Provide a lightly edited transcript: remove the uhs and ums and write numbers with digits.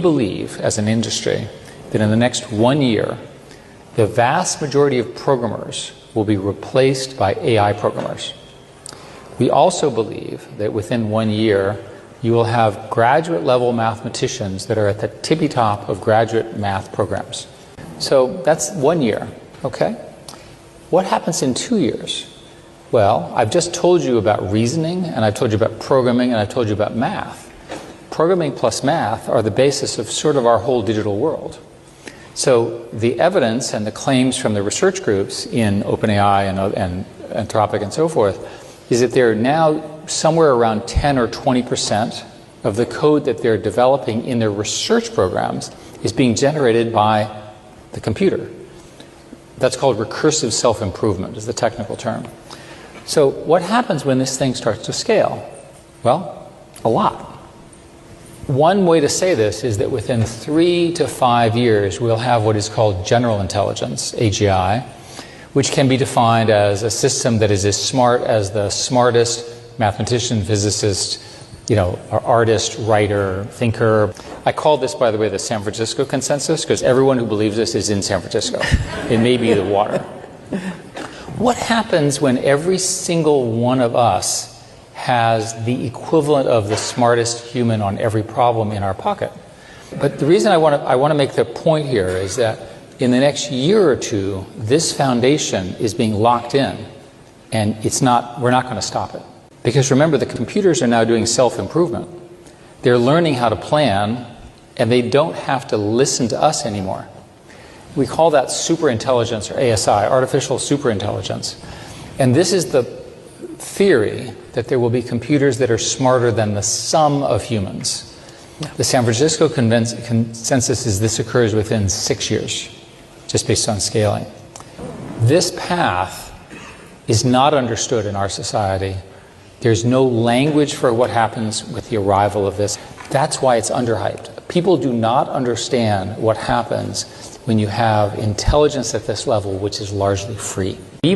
believe, as an industry, that in the next 1 year, the vast majority of programmers will be replaced by AI programmers. We also believe that within 1 year, you will have graduate-level mathematicians that are at the tippy top of graduate math programs. So that's 1 year, okay? What happens in 2 years? Well, I've just told you about reasoning, and I've told you about programming, and I've told you about math. Programming plus math are the basis of sort of our whole digital world. So the evidence and the claims from the research groups in OpenAI and Anthropic and so forth is that they're now somewhere around 10 or 20% of the code that they're developing in their research programs is being generated by the computer. That's called recursive self-improvement, is the technical term. So what happens when this thing starts to scale? Well, a lot. One way to say this is that within 3 to 5 years, we'll have what is called general intelligence, AGI, which can be defined as a system that is as smart as the smartest mathematician, physicist, artist, writer, thinker. I call this, by the way, the San Francisco consensus, because everyone who believes this is in San Francisco. It may be the water. What happens when every single one of us has the equivalent of the smartest human on every problem in our pocket? But the reason I want to make the point here is that in the next year or two, this foundation is being locked in, and we're not going to stop it. Because remember, the computers are now doing self-improvement. They're learning how to plan, and they don't have to listen to us anymore. We call that superintelligence, or ASI, artificial superintelligence. And this is the theory that there will be computers that are smarter than the sum of humans. Yeah. The San Francisco consensus is this occurs within 6 years, just based on scaling. This path is not understood in our society. There's no language for what happens with the arrival of this. That's why it's underhyped. People do not understand what happens when you have intelligence at this level, which is largely free. We